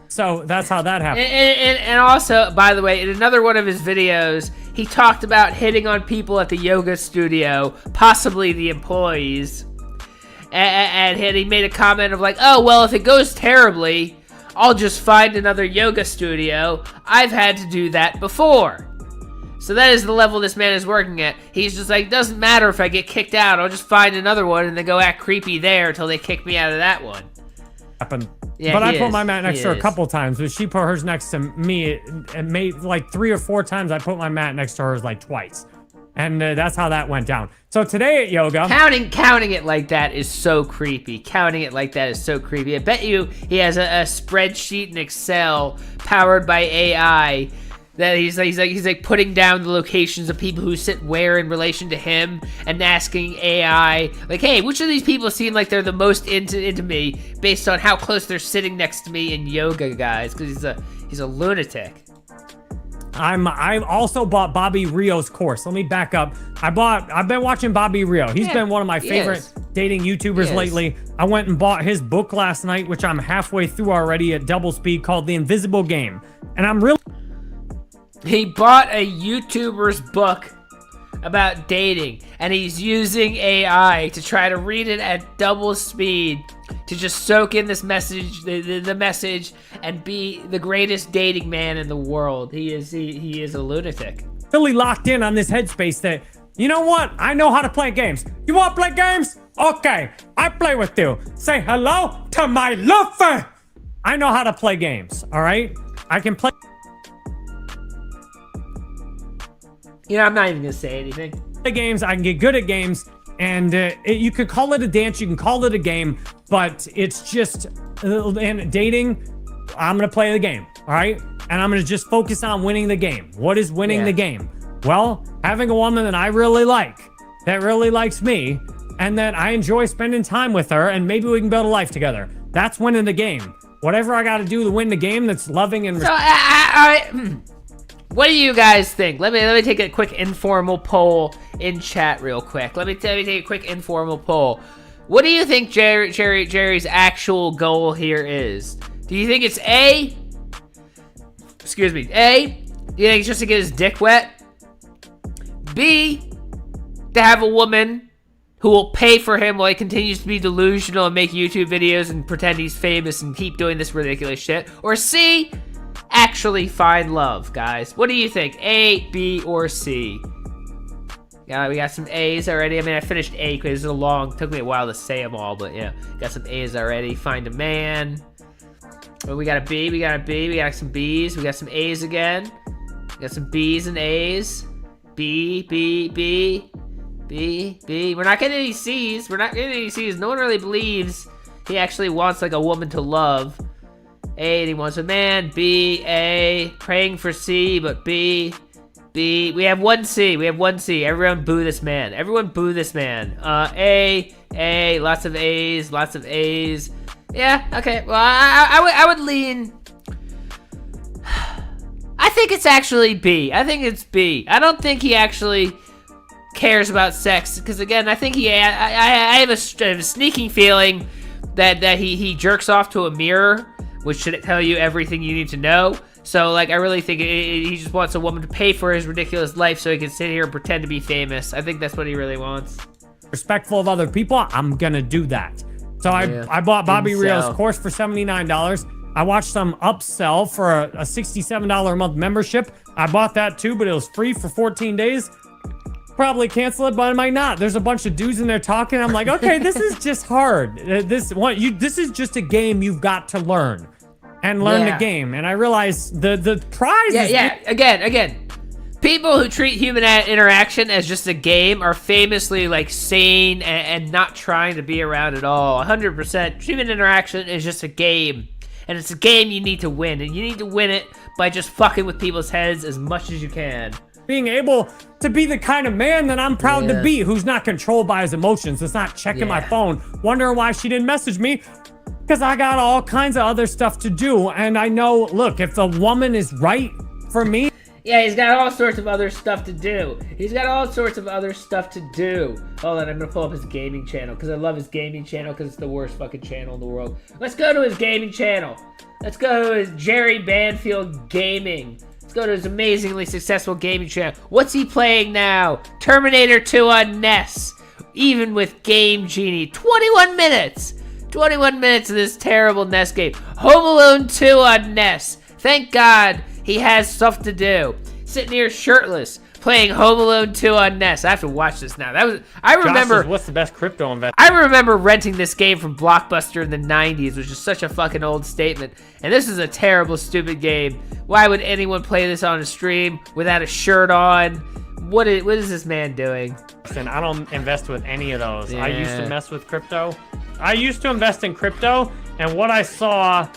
So that's how that happened.
And also, by the way, in another one of his videos, he talked about hitting on people at the yoga studio, possibly the employees. And he made a comment of like, oh, well, if it goes terribly, I'll just find another yoga studio. I've had to do that before. So that is the level this man is working at. He's just like, doesn't matter if I get kicked out. I'll just find another one and then go act creepy there until they kick me out of that one.
Happened.
Yeah,
but I put my mat next to her a couple times, but she put hers next to me and made like 3 or 4 times. I put my mat next to hers like twice. And that's how that went down. So today at yoga...
Counting it like that is so creepy. Counting it like that is so creepy. I bet you he has a spreadsheet in Excel powered by AI that he's like putting down the locations of people who sit where in relation to him and asking AI, like, hey, which of these people seem like they're the most into me based on how close they're sitting next to me in yoga, guys, because he's a lunatic.
I also bought Bobby Rio's course. Let me back up. I've been watching Bobby Rio. He's been one of my favorite dating YouTubers lately. I went and bought his book last night, which I'm halfway through already at double speed, called The Invisible Game. And I'm really...
He bought a YouTuber's book about dating, and he's using AI to try to read it at double speed to just soak in this message, the message, and be the greatest dating man in the world. He is a lunatic.
Really locked in on this headspace that, you know what? I know how to play games. You want to play games? Okay, I play with you. Say hello to my lover. I know how to play games, all right? I can play...
You know, I'm not even gonna say anything.
Games, I can get good at games, and you could call it a dance, you can call it a game, but it's just, and dating, I'm gonna play the game, all right? And I'm gonna just focus on winning the game. What is winning the game? Well, having a woman that I really like, that really likes me, and that I enjoy spending time with her, and maybe we can build a life together. That's winning the game. Whatever I gotta do to win the game that's loving and...
What do you guys think? Let me take a quick informal poll in chat real quick. Let me take a quick informal poll. What do you think Jerry's actual goal here is? Do you think it's A? Do you think it's just to get his dick wet? B, to have a woman who will pay for him while he continues to be delusional and make YouTube videos and pretend he's famous and keep doing this ridiculous shit? Or C, actually find love, guys? What do you think? A, B, or C? Yeah, we got some A's already. I mean, I finished A because it took me a while to say them all, but yeah, got some A's already. Find a man. Well, we got a B, we got some B's, we got some A's again. We got some B's and A's. B, B, B, B, B. We're not getting any C's. No one really believes he actually wants like a woman to love. A, and he wants a man. B, A, praying for C, but B, B. We have one C. Everyone boo this man. A, lots of A's. Yeah, okay. Well, I would lean... I think it's actually B. I don't think he actually cares about sex, because again, I think I have a sneaking feeling that he jerks off to a mirror, which should tell you everything you need to know. So, like, I really think he just wants a woman to pay for his ridiculous life so he can sit here and pretend to be famous. I think that's what he really wants.
Respectful of other people, I'm gonna do that. So I bought Bobby Rio's course for $79. I watched some upsell for a $67 a month membership. I bought that too, but it was free for 14 days. Probably cancel it, but I might not. There's a bunch of dudes in there talking. I'm like, okay, this is just hard. This is just a game you've got to learn. And learn the game. And I realize the prize is...
Again. People who treat human interaction as just a game are famously, like, sane and not trying to be around at all. 100%. Human interaction is just a game. And it's a game you need to win. And you need to win it by just fucking with people's heads as much as you can.
being able to be the kind of man that I'm proud to be, who's not controlled by his emotions. It's not checking my phone, wondering why she didn't message me, because I got all kinds of other stuff to do. And I know, look, if the woman is right for me.
Yeah, he's got all sorts of other stuff to do. He's got all sorts of other stuff to do. Hold on, I'm gonna pull up his gaming channel, because I love his gaming channel, because it's the worst fucking channel in the world. Let's go to his gaming channel. Let's go to his Jerry Banfield Gaming. Let's go to his amazingly successful gaming channel. What's he playing now? Terminator 2 on NES. Even with Game Genie. 21 minutes! 21 minutes of this terrible NES game. Home Alone 2 on NES. Thank God he has stuff to do. Sitting here shirtless, playing Home Alone 2 on NES. I have to watch this now. I remember.
What's the best crypto investment?
I remember renting this game from Blockbuster in the 90s, which is such a fucking old statement. And this is a terrible, stupid game. Why would anyone play this on a stream without a shirt on? What is this man doing?
Listen, I don't invest with any of those. I used to mess with crypto. I used to invest in crypto, and what I saw,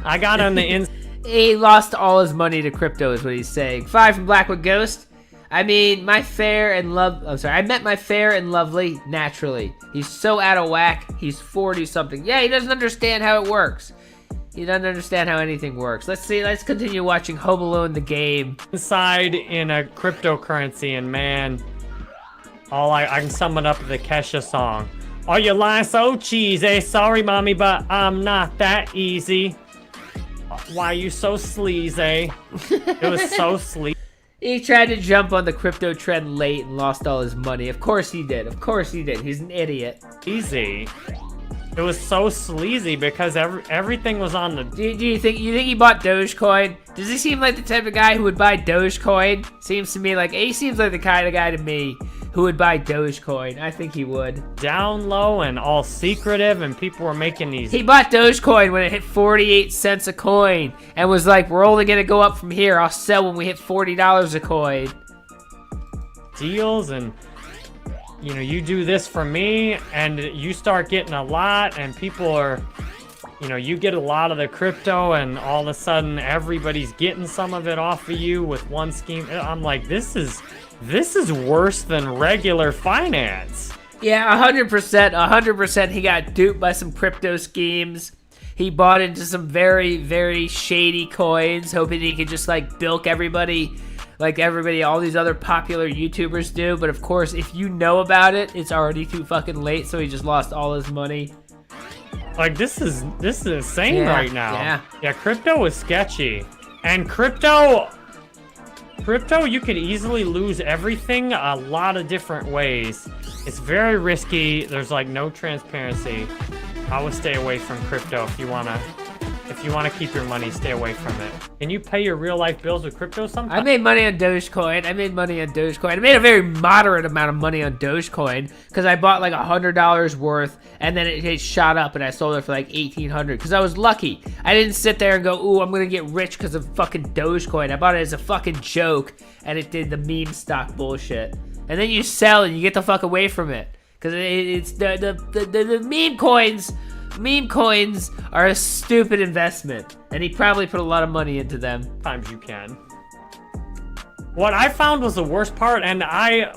I got on the
He lost all his money to crypto, is what he's saying. 5 from Blackwood Ghost. I mean, I met my fair and lovely naturally. He's so out of whack. He's 40 something. Yeah, he doesn't understand how it works. He doesn't understand how anything works. Let's continue watching Home Alone the game.
Inside in a cryptocurrency, and man, I can sum it up with the Kesha song. Oh, you lie so cheesy. Sorry, mommy, but I'm not that easy. Why you so sleazy? It was so sleazy.
He tried to jump on the crypto trend late and lost all his money. Of course he did. Of course he did. He's an idiot.
Easy. It was so sleazy because everything was on the.
Do you think he bought Dogecoin? Does he seem like the type of guy who would buy Dogecoin? Seems to me like he seems like the kind of guy to me who would buy Dogecoin. I think he would.
Down low and all secretive, and people were making these.
He bought Dogecoin when it hit 48 cents a coin and was like, we're only gonna go up from here. I'll sell when we hit $40 a coin.
Deals, and you know, you do this for me and you start getting a lot, and people are, you know, you get a lot of the crypto, and all of a sudden everybody's getting some of it off of you with one scheme. I'm like, this is worse than regular finance.
Yeah, 100%. He got duped by some crypto schemes. He bought into some very, very shady coins, hoping he could just like bilk everybody, like all these other popular YouTubers do. But of course, if you know about it, it's already too fucking late. So he just lost all his money.
Like this is insane right now. Yeah, crypto is sketchy, and crypto, you could easily lose everything a lot of different ways. It's very risky. There's like no transparency. I would stay away from crypto if you wanna keep your money, stay away from it. Can you pay your real life bills with crypto sometimes?
I made money on Dogecoin. I made a very moderate amount of money on Dogecoin because I bought like $100 worth, and then it shot up and I sold it for like $1,800 because I was lucky. I didn't sit there and go, ooh, I'm gonna get rich because of fucking Dogecoin. I bought it as a fucking joke, and it did the meme stock bullshit. And then you sell and you get the fuck away from it because it's the meme coins. Meme coins are a stupid investment, and he probably put a lot of money into them.
Times you can. What I found was the worst part, and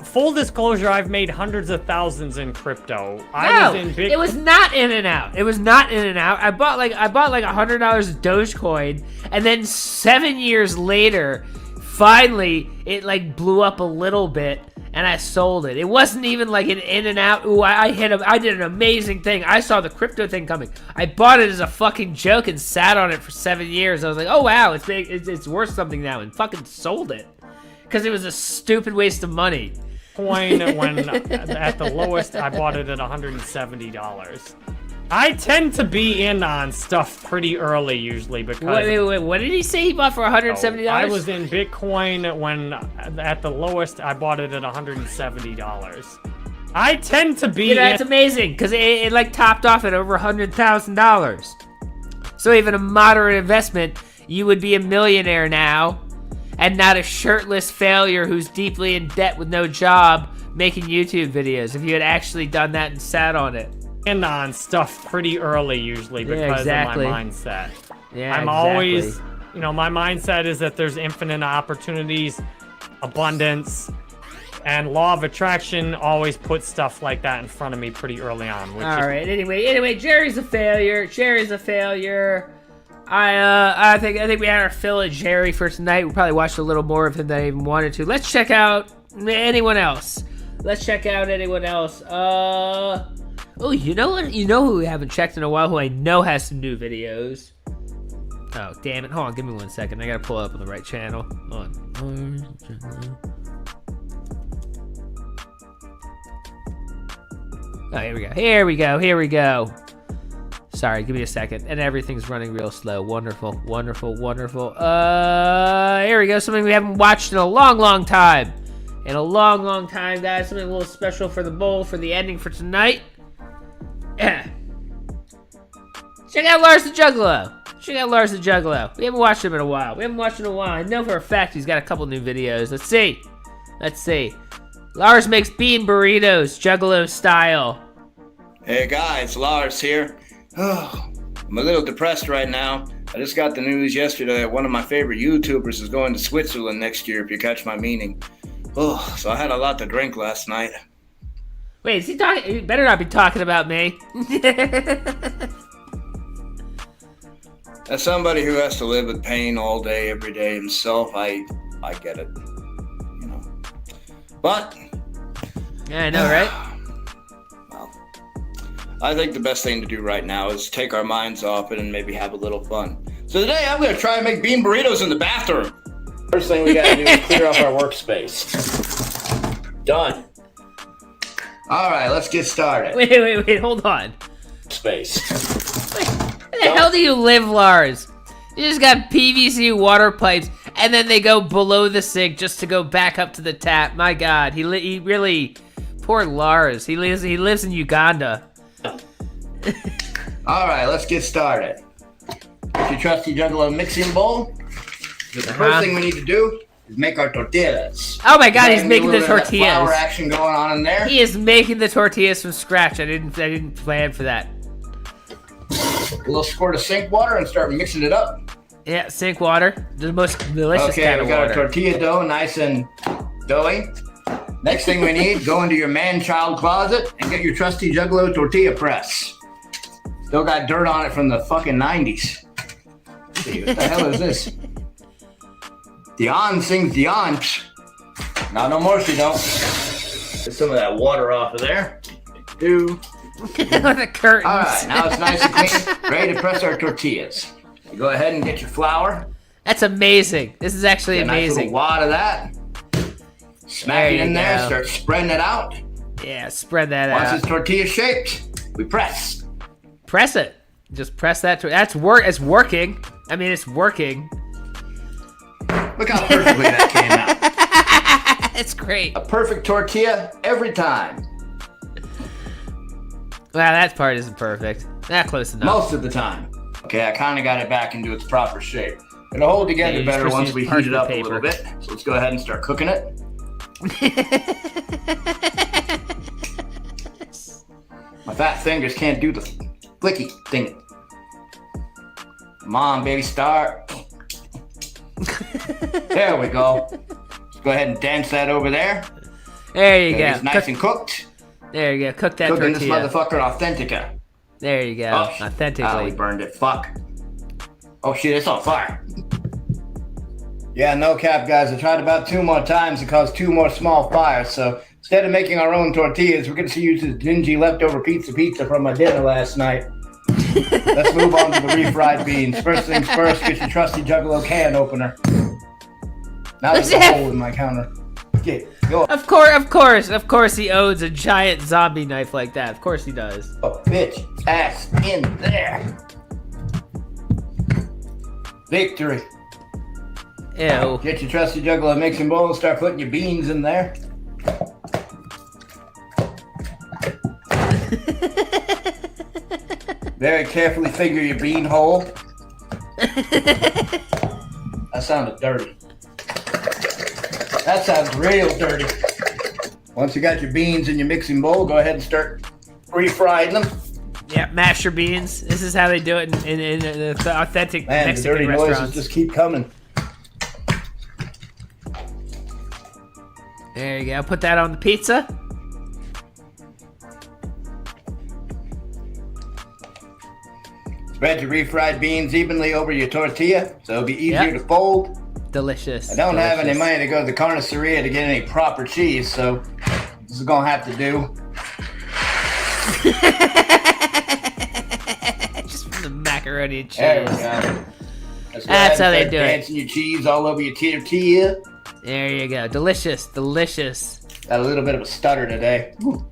full disclosure, I've made hundreds of thousands in crypto.
It was not in and out. It was not in and out. I bought like $100 of Dogecoin, and then 7 years later, finally it like blew up a little bit. And I sold it. It wasn't even like an in and out. Ooh, I did an amazing thing. I saw the crypto thing coming. I bought it as a fucking joke and sat on it for 7 years. I was like, oh wow, it's worth something now, and fucking sold it because it was a stupid waste of money.
When at the lowest, I bought it at $170. I tend to be in on stuff pretty early usually because...
Wait, what did he say he bought for $170?
I was in Bitcoin when at the lowest I bought it at $170. I tend to be...
Yeah, that's amazing because it like topped off at over $100,000. So even a moderate investment, you would be a millionaire now and not a shirtless failure who's deeply in debt with no job making YouTube videos if you had actually done that and sat on it.
On stuff pretty early usually because of my mindset.
Yeah,
I'm always, you know, my mindset is that there's infinite opportunities. abundance, and law of attraction always puts stuff like that in front of me pretty early on.
All right. Anyway, Jerry's a failure. I think we had our fill of Jerry for tonight. We probably watched a little more of him than I even wanted to. Let's check out anyone else. Oh, you know what? You know who we haven't checked in a while, who I know has some new videos. Oh, damn it. Hold on, give me 1 second. I gotta pull up on the right channel. Hold on. Oh, here we go. Sorry, give me a second. And everything's running real slow. Wonderful. Here we go. Something we haven't watched in a long time. Guys. Something a little special for the bowl, for the ending for tonight. Check out Lars the Juggalo. We haven't watched him in a while. I know for a fact he's got a couple new videos. Let's see. Lars makes bean burritos, Juggalo style.
Hey guys, Lars here. Oh, I'm a little depressed right now. I just got the news yesterday that one of my favorite YouTubers is going to Switzerland next year, if you catch my meaning. Oh, so I had a lot to drink last night.
Wait, is he talking? He better not be talking about me.
As somebody who has to live with pain all day, every day himself, I get it. You know. But
yeah, I know, right?
Well, I think the best thing to do right now is take our minds off it and maybe have a little fun. So today I'm going to try and make bean burritos in the bathroom. First thing we got to do is clear off our workspace. Done. All right, let's get started.
Wait, hold on.
Space.
Where the hell do you live, Lars? You just got PVC water pipes, and then they go below the sink just to go back up to the tap. My God, he really, poor Lars. He lives in Uganda.
All right, let's get started. Get your trusty Juggalo mixing bowl. The first thing we need to do is make our tortillas.
Oh my God, he's making the tortillas.
Flour action going on in there.
He is making the tortillas from scratch. I didn't plan for that.
A little squirt of sink water and start mixing it up.
Yeah, sink water. The most delicious kind of water.
Okay, we got our tortilla dough nice and doughy. Next thing we need, go into your man-child closet and get your trusty Juggalo tortilla press. Still got dirt on it from the fucking 90s. Let's see, what the hell is this? Dion sings Dion. Not no more, she don't. Get some of that water off of there.
The curtains.
All right, now it's nice and clean. Ready to press our tortillas. You go ahead and get your flour.
That's amazing. This is actually
Get a nice
amazing.
little wad of that. Smack it in there. Start spreading it out.
Yeah, spread that out.
Once it's tortilla shaped, we press.
Press it. Just press that. That's It's working. I mean, it's working.
Look how perfectly that came out.
It's great.
A perfect tortilla every time.
Well, that part isn't perfect. Not close enough.
Most of the time. Okay, I kind of got it back into its proper shape. It'll hold together better once we heat it up a little bit. So let's go ahead and start cooking it. My fat fingers can't do the flicky thing. Come on, baby, start. There we go. Let's go ahead and dance that over there.
There you go.
It's nice and cooked.
There you go. Cook that
Cooking
tortilla.
this motherfucker authentica.
There you go.
Oh,
Authentically.
we burned it. Fuck. Oh shit, it's on fire. Yeah, no cap, guys. I tried about 2 more times to cause 2 more small fires. So instead of making our own tortillas, we're going to use this dingy leftover pizza from my dinner last night. Let's move on to the refried beans. First things first, get your trusty Juggalo can opener. Now there's a hole in my counter. Okay, go.
Of course he owns a giant zombie knife like that. Of course he does.
Oh, bitch, ass in there. Victory.
Ew.
Get your trusty Juggalo mixing bowl and start putting your beans in there. Very carefully figure your bean hole. That sounded dirty. That sounds real dirty. Once you got your beans in your mixing bowl, go ahead and start refrying them.
Yeah, mash your beans. This is how they do it in the authentic
Man,
Mexican
the dirty
restaurants.
noises just keep coming.
There you go. Put that on the pizza.
Spread your refried beans evenly over your tortilla so it'll be easier to fold.
Delicious.
I don't have any money to go to the carniceria to get any proper cheese, so this is gonna have to do.
Just from the macaroni and cheese.
There we go.
That's how they do it.
Dancing your cheese all over your tortilla.
There you go. Delicious, delicious.
Got a little bit of a stutter today. Woo.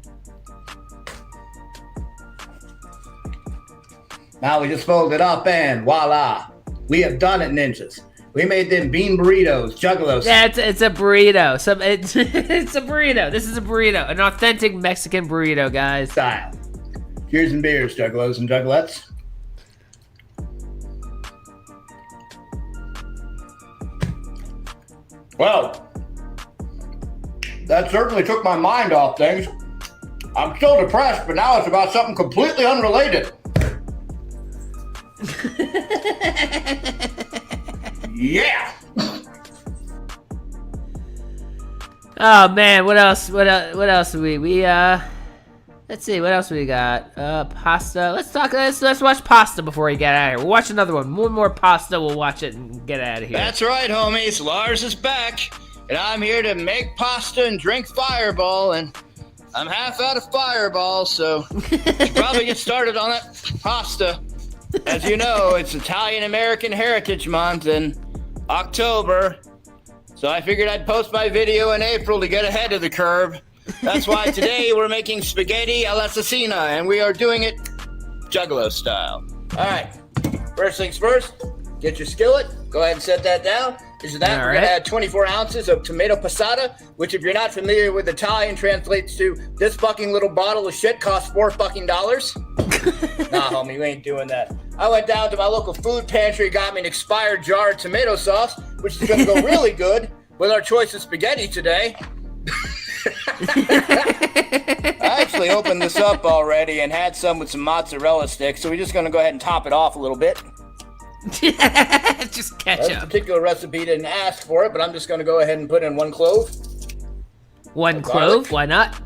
Now we just fold it up and voila. We have done it, ninjas. We made them bean burritos, juggalos.
Yeah, it's a burrito. It's a burrito. This is a burrito. An authentic Mexican burrito, guys.
Style. Cheers and beers, juggalos and juggalettes. Well, that certainly took my mind off things. I'm still depressed, but now it's about something completely unrelated. Yeah.
Oh man, what else? What else do we let's see, what else we got? Pasta. Let's watch pasta before we get out of here. We'll watch another one. One more pasta, we'll watch it and get out of here.
That's right, homies. Lars is back, and I'm here to make pasta and drink Fireball, and I'm half out of Fireball, so should probably get started on that pasta. As you know, it's Italian American Heritage Month in October, so I figured I'd post my video in April to get ahead of the curve. That's why today we're making spaghetti alla cecina, and we are doing it Juggalo style. All right, first things first, get your skillet. Go ahead and set that down. Is that we're gonna add 24 ounces of tomato passata, which if you're not familiar with Italian translates to this fucking little bottle of shit costs $4 fucking. Nah, homie, you ain't doing that. I went down to my local food pantry, got me an expired jar of tomato sauce, which is gonna go really good with our choice of spaghetti today. I actually opened this up already and had some with some mozzarella sticks, so we're just gonna go ahead and top it off a little bit.
Just ketchup.
This particular recipe didn't ask for it, but I'm just going to go ahead and put in 1 clove.
One clove? Why not?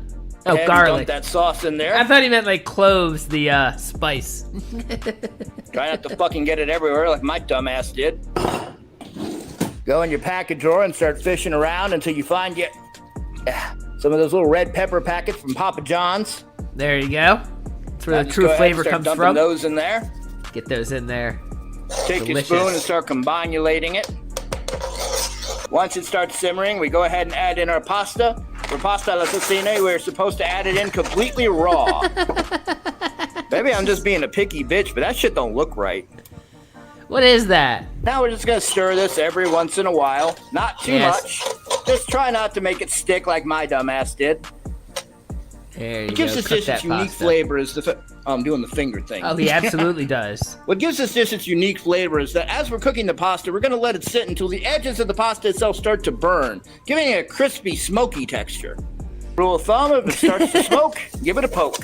Oh,
and
garlic.
Dump that sauce in there.
I thought he meant like cloves, the spice.
Try not to fucking get it everywhere like my dumbass did. Go in your package drawer and start fishing around until you find some of those little red pepper packets from Papa John's.
There you go. That's where the true flavor comes from.
Those in there.
Get those in there.
Take your spoon and start combinulating it. Once it starts simmering, we go ahead and add in our pasta. For pasta alla cecina, we're supposed to add it in completely raw. Maybe I'm just being a picky bitch, but that shit don't look right.
What is that?
Now we're just gonna stir this every once in a while. Not too much. Just try not to make it stick like my dumbass did.
There you
It gives
go.
this dish its unique flavor is I'm doing the finger thing.
Oh, he absolutely does.
What gives this dish its unique flavor is that as we're cooking the pasta, we're going to let it sit until the edges of the pasta itself start to burn, giving it a crispy, smoky texture. Rule of thumb, if it starts to smoke, give it a poke.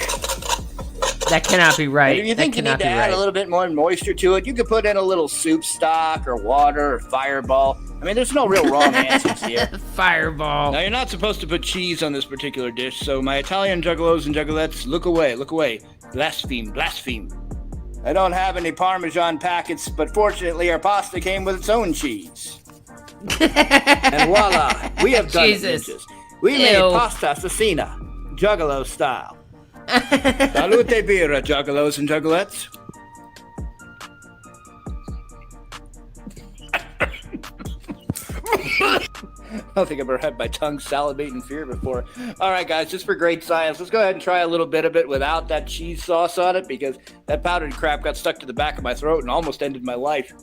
That cannot be right.
And if you think you need to add a little bit more moisture to it, you could put in a little soup stock or water or Fireball. I mean, there's no real wrong answers here.
Fireball.
Now, you're not supposed to put cheese on this particular dish, so my Italian juggalos and juggalettes, look away, look away. Blaspheme, blaspheme. I don't have any Parmesan packets, but fortunately our pasta came with its own cheese. And voila, we have done it, ninjas. We made pasta assassina, juggalo style. Salute birra, juggalos and juggalettes. I don't think I've ever had my tongue salivate in fear before. All right, guys, just for great science, let's go ahead and try a little bit of it without that cheese sauce on it, because that powdered crap got stuck to the back of my throat and almost ended my life.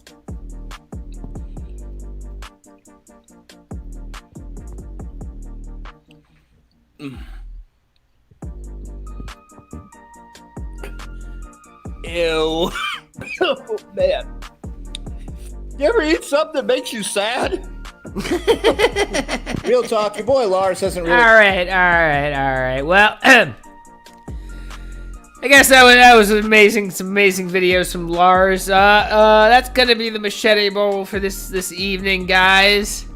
Ew. Oh, man. You ever eat something that makes you sad? Real talk, your boy Lars hasn't really...
All right. Well, I guess that was amazing. Some amazing videos from Lars. That's gonna be the Machete Bowl for this evening, guys.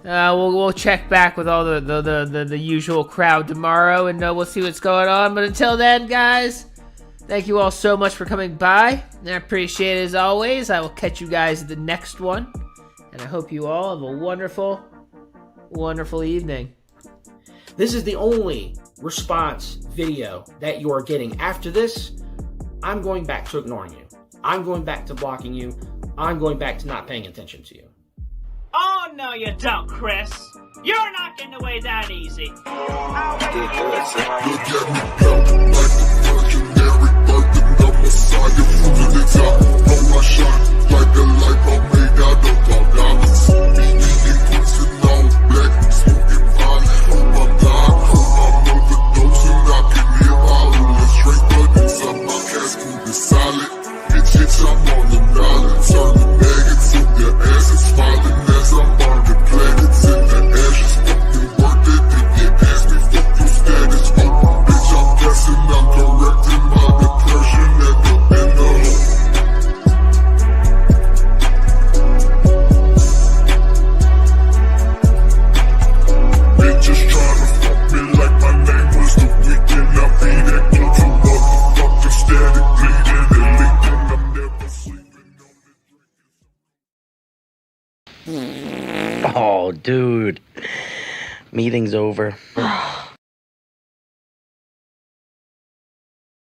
We'll check back with all the usual crowd tomorrow, and we'll see what's going on. But until then, guys, thank you all so much for coming by. I appreciate it as always. I will catch you guys at the next one, and I hope you all have a wonderful, wonderful evening.
This is the only response video that you are getting. After this, I'm going back to ignoring you. I'm going back to blocking you. I'm going back to not paying attention to you.
Oh, no, you don't, Chris. You're not getting away that easy.
Oh, dude. Meeting's over.